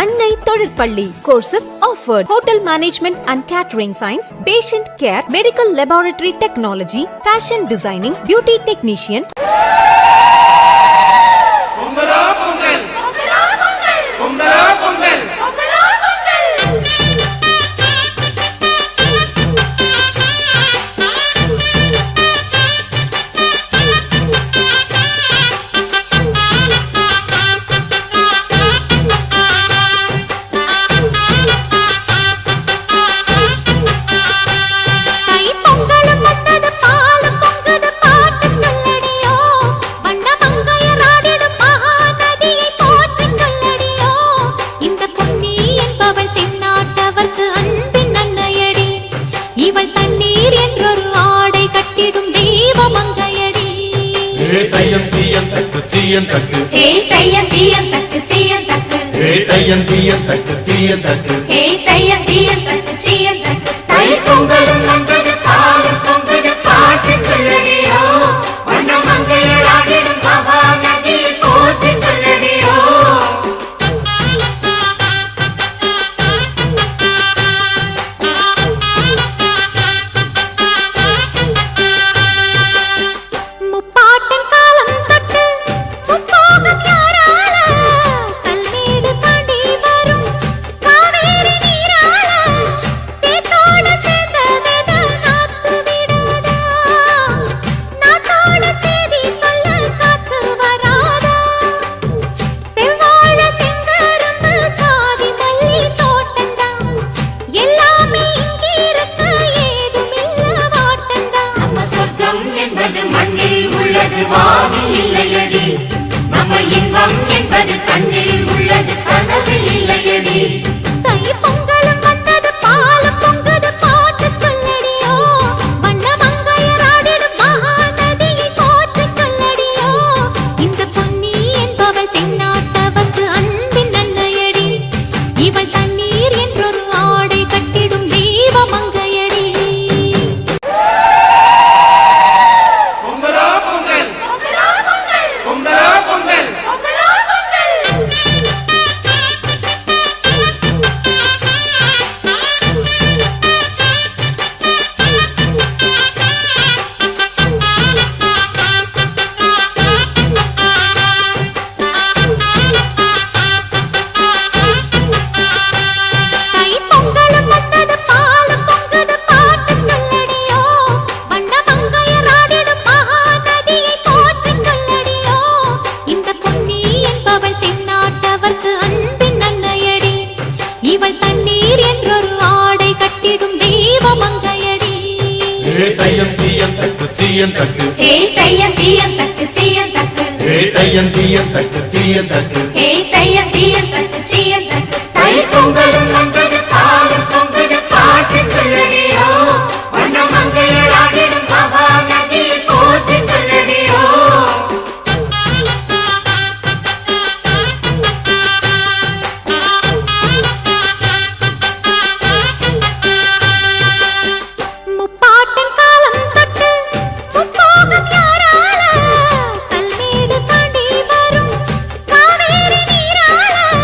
Annai Tozhirpalli. Courses offered: Hotel Management and Catering Science, Patient Care, Medical Laboratory Technology, Fashion Designing, Beauty Technician. Kaveri நீரால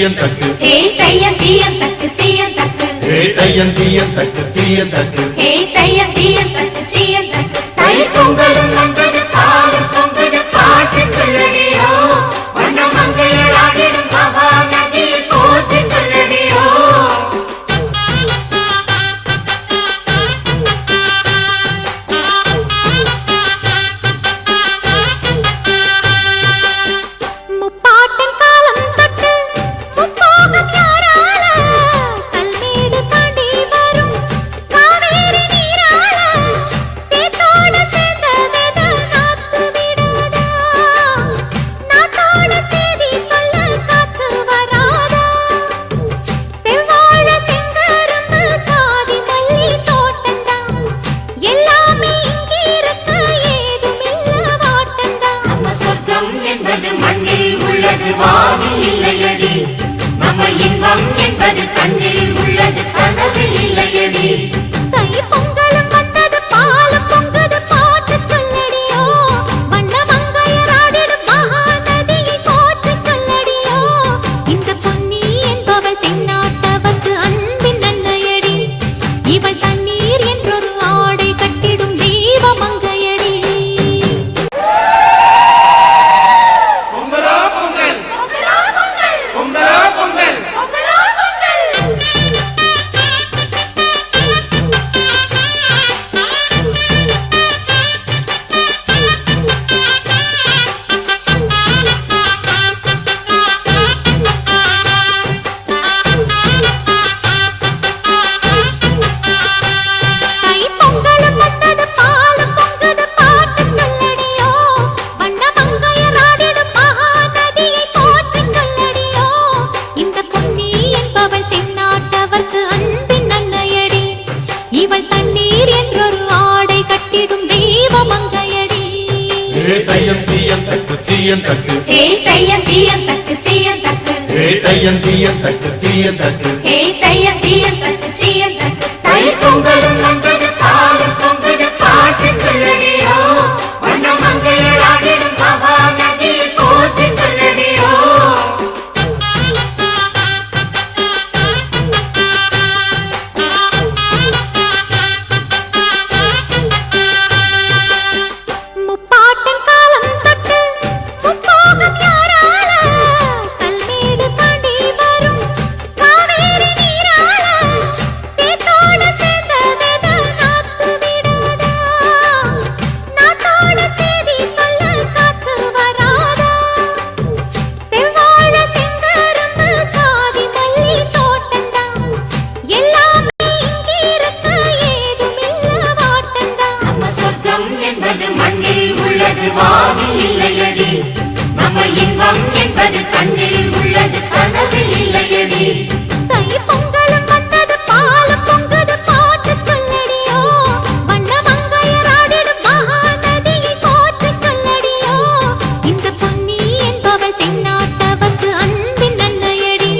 தீயந்தக்கு ஹே தையம் தீயந்தக்கு தீயந்தக்கு ஹே தையம் தீயந்தக்கு தீயந்தக்கு ஹே தையம் தீயந்தக்கு தீயந்தக்கு தை பொங்கலும் வந்தது பாலும் பொங்குது பாட்டு சொல்லடியோ வண்ண மங்கையர் ஆடிடும் மகா நதியில் போற்றி சொல்லடியோ முப்பாட்டின் காலம் தொட்டு முப்போகம் யாரால கல்மேடு தாண்டி வரும் காவேரி நீரால சேத்தோட சேர்ந்த வெத நாத்து விடாதா நாத்தோட சேதி சொல்ல காத்து வராதா செவ்வாழ செங்கரும்பு சாதி மல்லி தோட்டந்தான் எல்லாமே இங்கிருக்க ஏதுமில்ல வாட்டந்தான் நம்ம சொர்க்கம் என்பது மண்ணில் உள்ளது வானில் இல்லையடி நம்ம இன்பம் என்பது கண்ணில் உள்ளது கனவில் இல்லையடி தை பொங்கலும் வந்தது பாலும் பொங்குது பாட்டு சொல்லடியோ வண்ண மங்கையர் ஆடிடும் மகா நதியை போற்றி சொல்லடியோ இந்த பொன்னி என்பவள் தென்னாட்டவர்க்கு அன்பின் நன்மையடி இவள் தண்ணீர் என்றொரு ஆடை கட்டிடும் தெய்வ மங்கையடி பொங்கலோ பொங்கல் பொங்கலோ பொங்கல் தை பொங்கலும் வந்தது பாலும் பொங்குது பாட்டு சொல்லடியோ வண்ண மங்கையர் ஆடிடும் மகா நதியை போற்றி சொல்லடியோ இந்த பொன்னி என்பவள் தென்னாட்டவர்க்கு அன்பின் நன்மையடி இவள் தண்ணீர் என்றொரு ஆடை கட்டிடும் தெய்வ மங்கையடி ஹே தையம் தீயந்தக்கு தீயந்தக்கு ஹே தையம் தீயந்தக்கு தீயந்தக்கு ஹே தையம் தீயந்தக்கு தீயந்தக்கு ஹே தையம் தீயந்தக்கு தீயந்தக்கு தை பொங்கலும் வந்தது பாலும் பொங்குது பாட்டு சொல்லடியோ வண்ண மங்கையர் ஆடிடும் மகா நதியில் போற்றி சொல்லடியோ முப்பாட்டின் காலம் தொட்டு முப்போகம் யாரால கல்மேடு தாண்டி வரும் காவேரி நீரால சேத்தோட சேர்ந்த வெத நாத்து விடாதா நாத்தோட சேதி சொல்ல காத்து வராதா செவ்வாழ செங்கரும்பு சாதி மல்லி தோட்டந்தான் எல்லாமே இங்கிருக்க ஏதுமில்ல வாட்டந்தான் நம்ம சொர்க்கம் என்பது மண்ணில் உள்ளது வானில் இல்லையடி நம்ம இன்பம் என்பது கண்ணில் உள்ளது கனவில் இல்லையடி தை பொங்கலும் வந்தது பாலும் பொங்குது பாட்டு சொல்லடியோ வண்ண மங்கையர் ஆடிடும் மகா நதியை போற்றி சொல்லடியோ இந்த பொன்னி என்பவள் தென்னாட்டவர்க்கு அன்பின் நன்மையடி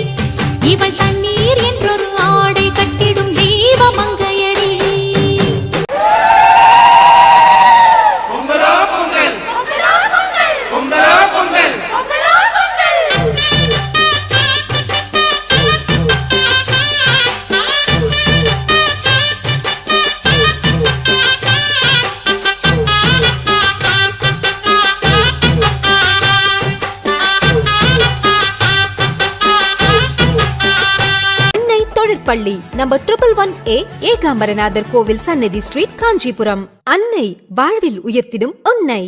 இவள் தண்ணீர் என்றொரு ஆடை கட்டிடும் தெய்வ மங்கையடி பொங்கலோ பொங்கல் பொங்கலோ பொங்கல் அன்னை தொழிற்பள்ளி நம்பர் 111A ஏகாம்பரநாதர் கோவில் சன்னதி ஸ்ட்ரீட் காஞ்சிபுரம். அன்னை வாழ்வில் உயர்த்திடும் உன்னை.